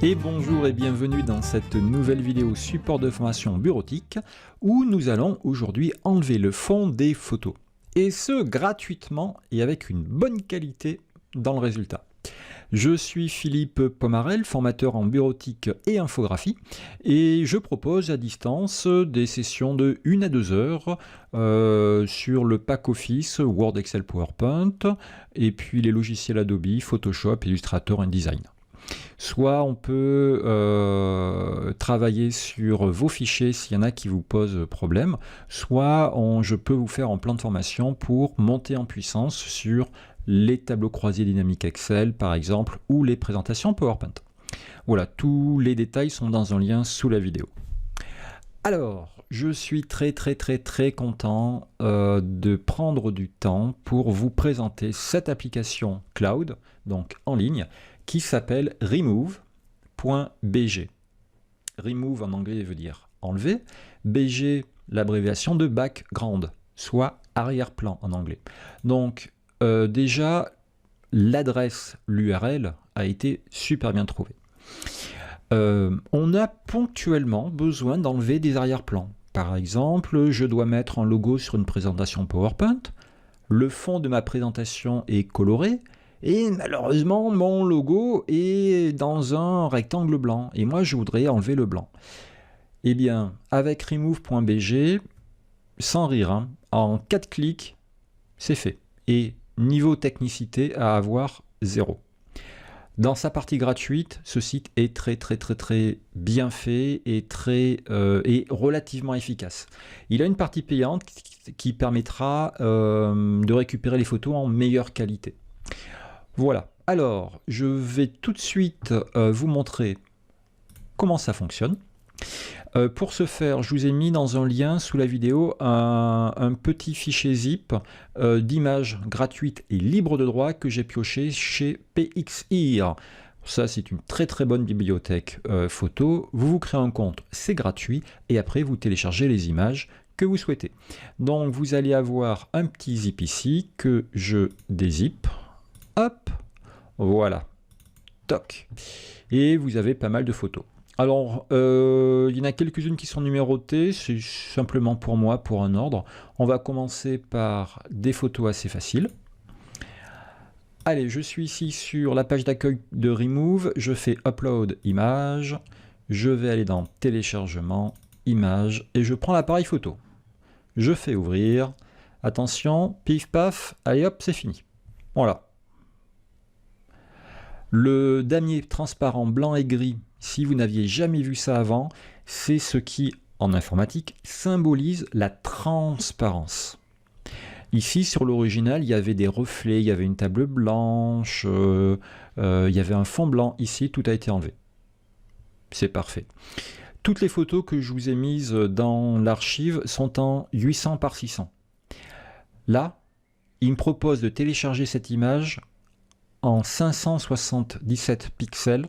Et bonjour et bienvenue dans cette nouvelle vidéo support de formation bureautique où nous allons aujourd'hui enlever le fond des photos. Et ce gratuitement et avec une bonne qualité dans le résultat. Je suis Philippe Pomarel, formateur en bureautique et infographie et je propose à distance des sessions de 1 à 2 heures sur le pack Office, Word, Excel, PowerPoint et puis les logiciels Adobe, Photoshop, Illustrator, InDesign. Soit on peut travailler sur vos fichiers s'il y en a qui vous posent problème, soit je peux vous faire un plan de formation pour monter en puissance sur les tableaux croisés dynamiques Excel par exemple, ou les présentations PowerPoint. Voilà, tous les détails sont dans un lien sous la vidéo. Alors, je suis très content de prendre du temps pour vous présenter cette application cloud, donc en ligne, qui s'appelle remove.bg. Remove en anglais veut dire enlever, BG l'abréviation de background, soit arrière-plan en anglais. Donc déjà l'adresse, l'URL a été super bien trouvée. On a ponctuellement besoin d'enlever des arrière-plans. Par exemple, je dois mettre un logo sur une présentation PowerPoint, le fond de ma présentation est coloré, et malheureusement, mon logo est dans un rectangle blanc. Et moi, je voudrais enlever le blanc. Eh bien, avec remove.bg, sans rire, hein, en 4 clics, c'est fait. Et niveau technicité à avoir 0. Dans sa partie gratuite, ce site est très bien fait et et relativement efficace. Il a une partie payante qui permettra de récupérer les photos en meilleure qualité. Voilà, alors je vais tout de suite vous montrer comment ça fonctionne. Pour ce faire, je vous ai mis dans un lien sous la vidéo un petit fichier zip d'images gratuites et libres de droit que j'ai pioché chez PXIR. Ça, c'est une très bonne bibliothèque photo. Vous vous créez un compte, c'est gratuit, et après vous téléchargez les images que vous souhaitez. Donc vous allez avoir un petit zip ici que je dézippe. Hop, voilà, toc, et vous avez pas mal de photos. Alors, il y en a quelques-unes qui sont numérotées, c'est simplement pour moi, pour un ordre. On va commencer par des photos assez faciles. Allez, je suis ici sur la page d'accueil de Remove, je fais Upload image, je vais aller dans Téléchargement, Images, et je prends l'appareil photo. Je fais ouvrir, attention, pif paf, allez hop, c'est fini. Voilà. Le damier transparent blanc et gris, si vous n'aviez jamais vu ça avant, c'est ce qui, en informatique, symbolise la transparence. Ici, sur l'original, il y avait des reflets, il y avait une table blanche, il y avait un fond blanc. Ici, tout a été enlevé. C'est parfait. Toutes les photos que je vous ai mises dans l'archive sont en 800 par 600. Là, il me propose de télécharger cette image en 577 pixels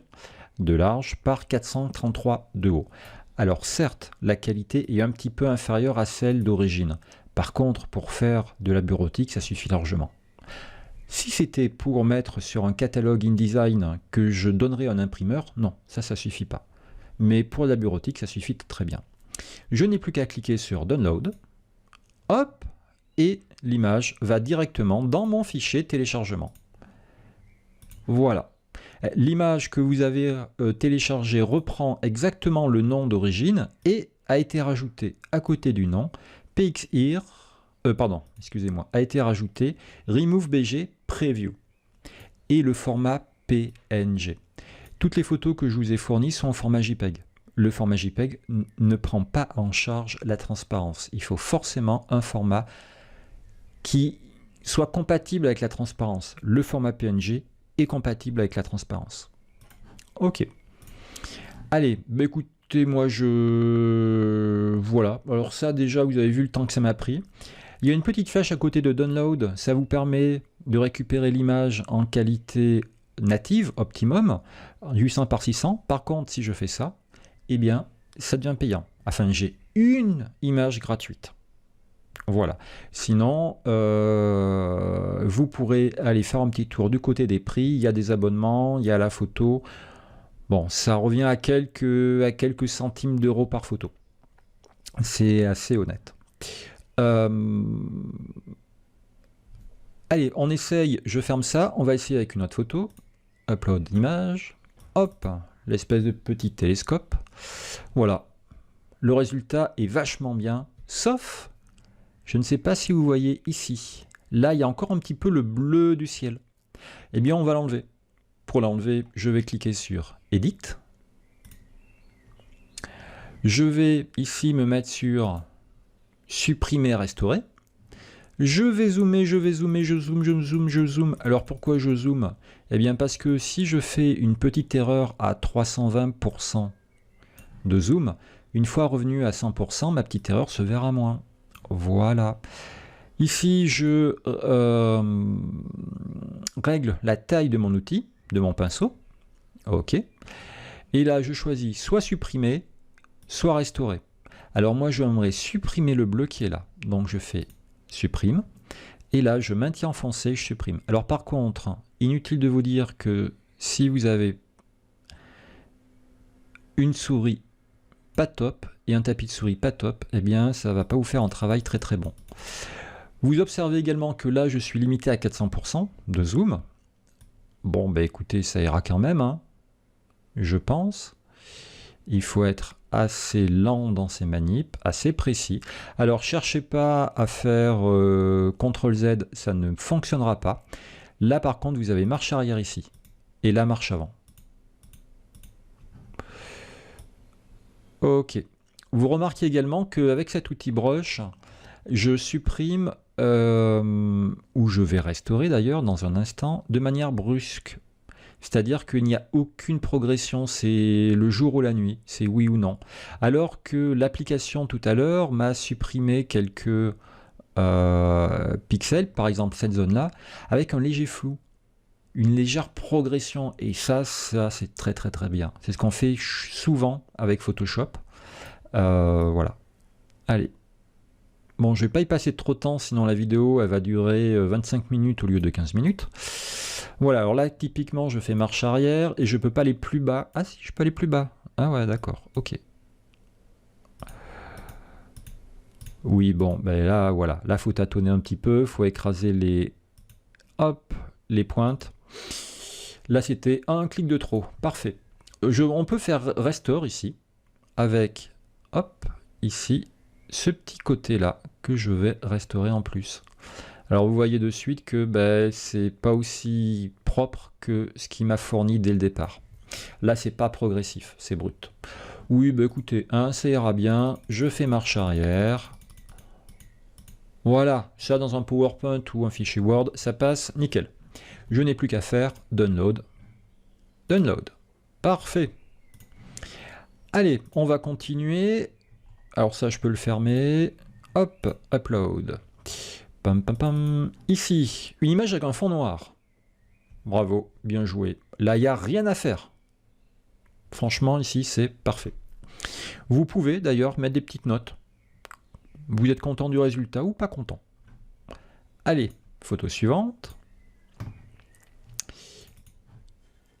de large par 433 de haut. Alors certes, la qualité est un petit peu inférieure à celle d'origine. Par contre, pour faire de la bureautique, ça suffit largement. Si c'était pour mettre sur un catalogue InDesign que je donnerais à un imprimeur, non, ça suffit pas. Mais pour la bureautique, ça suffit très bien. Je n'ai plus qu'à cliquer sur Download. Hop, et l'image va directement dans mon fichier téléchargement. Voilà. L'image que vous avez téléchargée reprend exactement le nom d'origine et a été rajoutée à côté du nom PXIR, a été rajouté RemoveBG Preview et le format PNG. Toutes les photos que je vous ai fournies sont en format JPEG. Le format JPEG ne prend pas en charge la transparence. Il faut forcément un format qui soit compatible avec la transparence. Le format PNG est compatible avec la transparence. Ok. Allez, bah écoutez, moi voilà. Alors ça, déjà, vous avez vu le temps que ça m'a pris. Il y a une petite flèche à côté de Download. Ça vous permet de récupérer l'image en qualité native, optimum, 800 par 600. Par contre, si je fais ça, eh bien, ça devient payant. Enfin, j'ai une image gratuite. Voilà. Sinon, vous pourrez aller faire un petit tour du côté des prix. Il y a des abonnements, il y a la photo. Bon, ça revient à quelques centimes d'euros par photo. C'est assez honnête. Allez, on essaye, je ferme ça. On va essayer avec une autre photo. Upload image. Hop, l'espèce de petit télescope. Voilà. Le résultat est vachement bien, sauf, je ne sais pas si vous voyez ici. Là, il y a encore un petit peu le bleu du ciel. Eh bien, on va l'enlever. Pour l'enlever, je vais cliquer sur Edit. Je vais ici me mettre sur Supprimer, restaurer. Je vais zoomer, je zoome. Alors pourquoi je zoome? Eh bien parce que si je fais une petite erreur à 320% de zoom, une fois revenu à 100%, ma petite erreur se verra moins. Voilà. Ici, je règle la taille de mon outil, de mon pinceau. OK. Et là, je choisis soit supprimer, soit restaurer. Alors moi, j'aimerais supprimer le bleu qui est là. Donc je fais supprime. Et là, je maintiens enfoncé, je supprime. Alors par contre, inutile de vous dire que si vous avez une souris pas top et un tapis de souris pas top, eh bien ça va pas vous faire un travail très très bon. Vous observez également que là, je suis limité à 400% de zoom. Bon, bah écoutez, ça ira quand même, hein, je pense. Il faut être assez lent dans ses manips, assez précis. Alors, cherchez pas à faire CTRL-Z, ça ne fonctionnera pas. Là, par contre, vous avez marche arrière ici, et là, marche avant. Ok. Vous remarquez également qu'avec cet outil brush, je supprime, ou je vais restaurer d'ailleurs dans un instant, de manière brusque. C'est-à-dire qu'il n'y a aucune progression, c'est le jour ou la nuit, c'est oui ou non. Alors que l'application tout à l'heure m'a supprimé quelques pixels, par exemple cette zone-là, avec un léger flou, une légère progression. Et ça c'est très très très bien. C'est ce qu'on fait souvent avec Photoshop. Voilà. Allez. Bon, je vais pas y passer trop de temps, sinon la vidéo elle va durer 25 minutes au lieu de 15 minutes. Voilà, alors là, typiquement, je fais marche arrière et je peux pas aller plus bas. Ah si, je peux aller plus bas. Ah ouais, d'accord, ok. Oui, bon, ben là, voilà. Là, faut tâtonner un petit peu, faut écraser les... Hop, les pointes. Là, c'était un clic de trop. Parfait. On peut faire restore ici, avec, hop, ici, ce petit côté-là que je vais restaurer en plus. Alors vous voyez de suite que ben, c'est pas aussi propre que ce qui m'a fourni dès le départ. Là c'est pas progressif, c'est brut. Oui, ben écoutez, hein, ça ira bien, je fais marche arrière. Voilà, ça dans un PowerPoint ou un fichier Word, ça passe nickel. Je n'ai plus qu'à faire download. Download. Parfait. Allez, on va continuer. Alors ça je peux le fermer. Hop, upload. Pam, pam, pam. Ici, une image avec un fond noir. Bravo, bien joué. Là, il n'y a rien à faire. Franchement, ici, c'est parfait. Vous pouvez d'ailleurs mettre des petites notes. Vous êtes content du résultat ou pas content. Allez, photo suivante.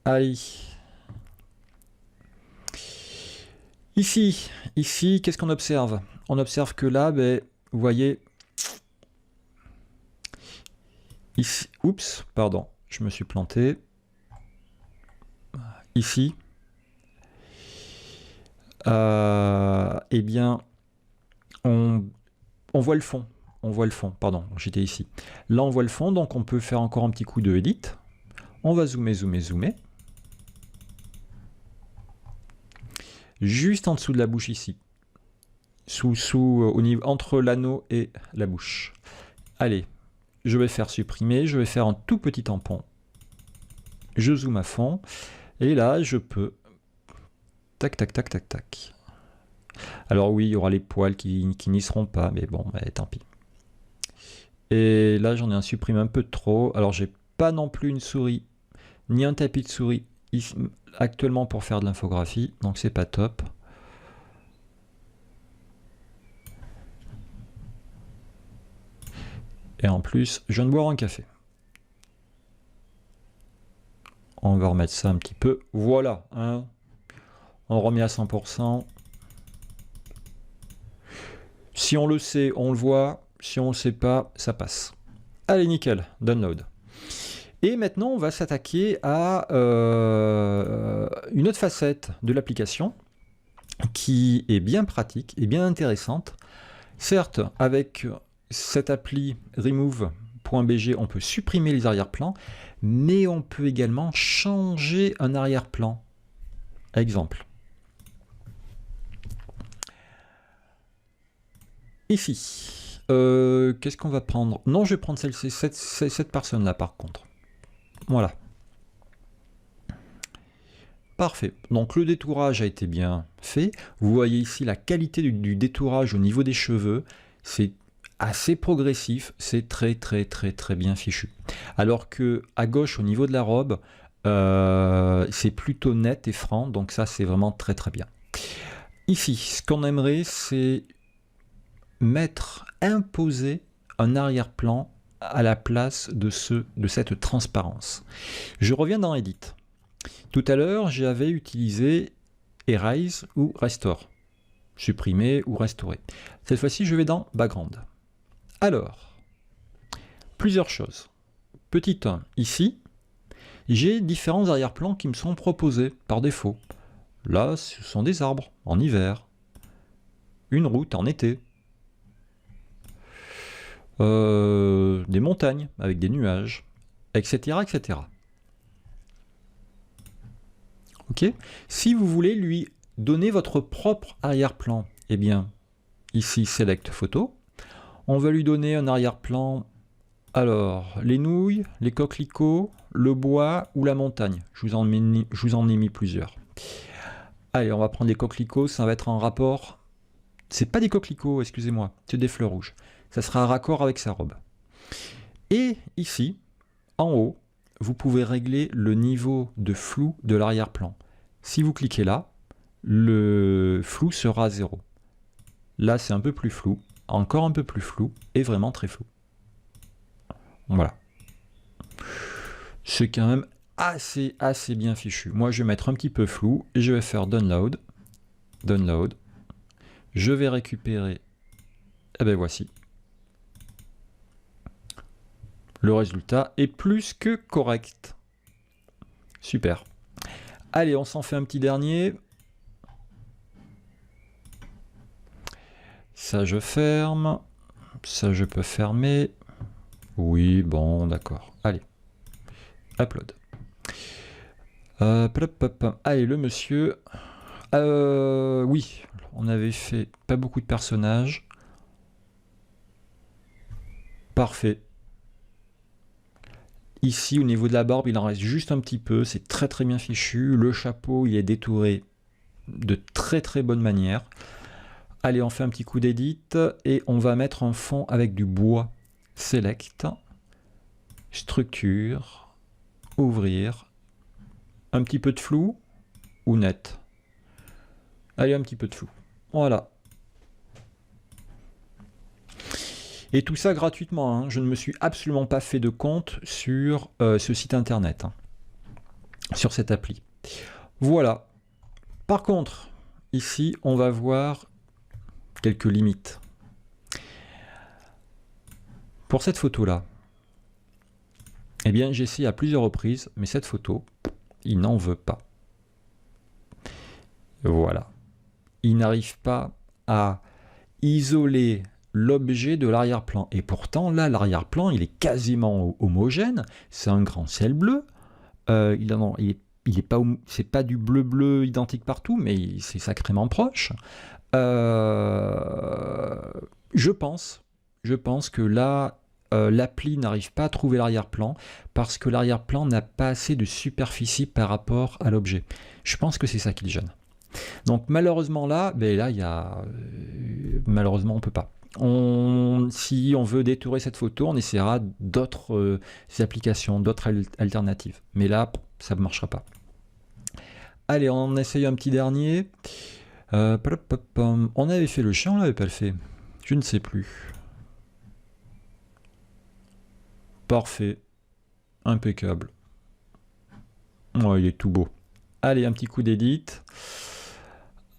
Allez. Ici, qu'est-ce qu'on observe? On observe que là, ben, vous voyez... Ici, oups, pardon, je me suis planté. Ici, eh bien, on voit le fond. On voit le fond, pardon, j'étais ici. Là, on voit le fond, donc on peut faire encore un petit coup de edit. On va zoomer. Juste en dessous de la bouche ici. Au niveau, entre l'anneau et la bouche. Allez. Je vais faire supprimer, je vais faire un tout petit tampon. Je zoome à fond. Et là, je peux... Tac, tac, tac, tac, tac. Alors oui, il y aura les poils qui n'y seront pas, mais bon, tant pis. Et là, j'en ai un supprimé un peu de trop. Alors, j'ai pas non plus une souris ni un tapis de souris actuellement pour faire de l'infographie, donc c'est pas top. Et en plus, je viens de boire un café. On va remettre ça un petit peu. Voilà, hein. On remet à 100%. Si on le sait, on le voit. Si on ne le sait pas, ça passe. Allez, nickel, download. Et maintenant, on va s'attaquer à une autre facette de l'application qui est bien pratique et bien intéressante. Certes, avec cette appli remove.bg, on peut supprimer les arrière-plans, mais on peut également changer un arrière-plan. Exemple. Ici, qu'est-ce qu'on va prendre? Non, je vais prendre cette personne-là par contre. Voilà. Parfait. Donc le détourage a été bien fait. Vous voyez ici la qualité du détourage au niveau des cheveux. C'est assez progressif. C'est très bien fichu. Alors que à gauche, au niveau de la robe, c'est plutôt net et franc. Donc ça, c'est vraiment très bien. Ici, ce qu'on aimerait, c'est imposer un arrière-plan à la place de cette transparence. Je reviens dans Edit. Tout à l'heure, j'avais utilisé Erase ou Restore. Supprimer ou restaurer. Cette fois-ci, je vais dans Background. Alors, plusieurs choses. Petit 1, ici, j'ai différents arrière-plans qui me sont proposés par défaut. Là, ce sont des arbres en hiver, une route en été, des montagnes avec des nuages, etc. etc. Ok. Si vous voulez lui donner votre propre arrière-plan, eh bien, ici, Select Photo. On va lui donner un arrière-plan, alors, les nouilles, les coquelicots, le bois ou la montagne. Je vous en ai mis plusieurs. Allez, on va prendre les coquelicots, ça va être en rapport. C'est pas des coquelicots, excusez-moi, c'est des fleurs rouges. Ça sera un raccord avec sa robe. Et ici, en haut, vous pouvez régler le niveau de flou de l'arrière-plan. Si vous cliquez là, le flou sera à 0. Là, c'est un peu plus flou, encore un peu plus flou, et vraiment très flou. Voilà. C'est quand même assez bien fichu. Moi, je vais mettre un petit peu flou, et je vais faire Download. Download. Je vais récupérer, et ben voici. Le résultat est plus que correct. Super. Allez, on s'en fait un petit dernier. Ça, je ferme. Ça, je peux fermer. Oui, bon, d'accord. Allez. Upload. Allez, le monsieur. Oui, on avait fait pas beaucoup de personnages. Parfait. Ici, au niveau de la barbe, il en reste juste un petit peu. C'est très bien fichu. Le chapeau, il est détouré de très bonne manière. Allez, on fait un petit coup d'édit et on va mettre un fond avec du bois. Select. Structure. Ouvrir. Un petit peu de flou ou net. Allez, un petit peu de flou. Voilà. Et tout ça gratuitement, hein. Je ne me suis absolument pas fait de compte sur ce site internet, hein, sur cette appli. Voilà. Par contre, ici, on va voir quelques limites. Pour cette photo-là, eh bien, j'ai essayé à plusieurs reprises, mais cette photo, il n'en veut pas. Voilà. Il n'arrive pas à isoler l'objet de l'arrière-plan. Et pourtant, là, l'arrière-plan, il est quasiment homogène. C'est un grand ciel bleu. Il est pas, c'est pas du bleu identique partout, mais c'est sacrément proche. Je pense que là, l'appli n'arrive pas à trouver l'arrière-plan parce que l'arrière-plan n'a pas assez de superficie par rapport à l'objet. Je pense que c'est ça qui le gêne. Donc malheureusement là, il y a malheureusement on peut pas. Si on veut détourer cette photo, on essaiera d'autres applications, d'autres alternatives. Mais là, ça ne marchera pas. Allez, on en essaye un petit dernier. On avait fait le chien, on l'avait pas fait. Je ne sais plus. Parfait. Impeccable. Oh, il est tout beau. Allez, un petit coup d'édit.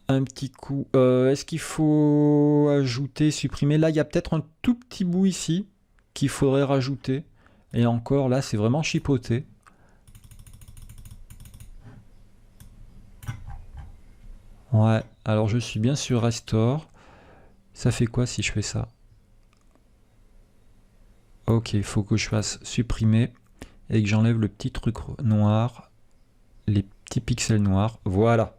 Un petit coup... Est-ce qu'il faut ajouter, supprimer? Là, il y a peut-être un tout petit bout ici qu'il faudrait rajouter. Et encore, là, c'est vraiment chipoté. Ouais, alors je suis bien sur Restore. Ça fait quoi si je fais ça? Ok, il faut que je fasse supprimer et que j'enlève le petit truc noir, les petits pixels noirs. Voilà.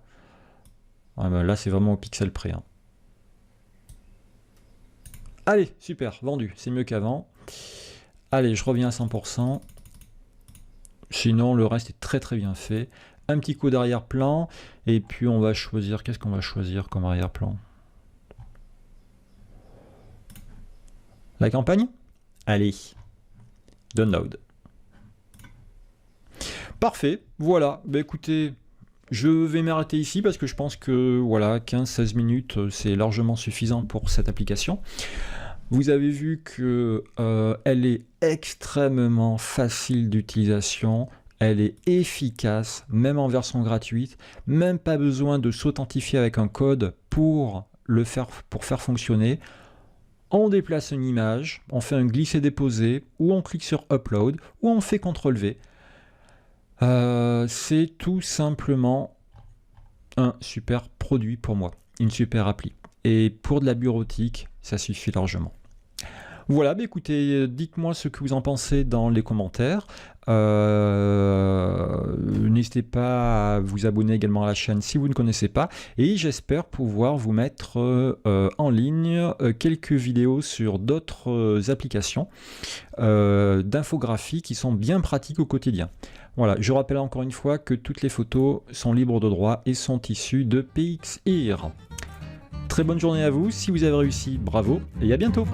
Ouais, bah là, c'est vraiment au pixel près. Hein. Allez, super, vendu. C'est mieux qu'avant. Allez, je reviens à 100%. Sinon, le reste est très très bien fait. Un petit coup d'arrière-plan. Et puis, on va choisir... Qu'est-ce qu'on va choisir comme arrière-plan? La campagne? Allez. Download. Parfait. Voilà. Bah, écoutez... Je vais m'arrêter ici parce que je pense que voilà, 15-16 minutes, c'est largement suffisant pour cette application. Vous avez vu que elle est extrêmement facile d'utilisation, elle est efficace, même en version gratuite, même pas besoin de s'authentifier avec un code pour faire fonctionner. On déplace une image, on fait un glisser-déposer, ou on clique sur Upload, ou on fait CTRL-V. C'est tout simplement un super produit pour moi, une super appli. Et pour de la bureautique, ça suffit largement. Voilà, bah écoutez, dites-moi ce que vous en pensez dans les commentaires. N'hésitez pas à vous abonner également à la chaîne si vous ne connaissez pas. Et j'espère pouvoir vous mettre en ligne quelques vidéos sur d'autres applications d'infographie qui sont bien pratiques au quotidien. Voilà, je rappelle encore une fois que toutes les photos sont libres de droit et sont issues de PXIR. Très bonne journée à vous, si vous avez réussi, bravo et à bientôt!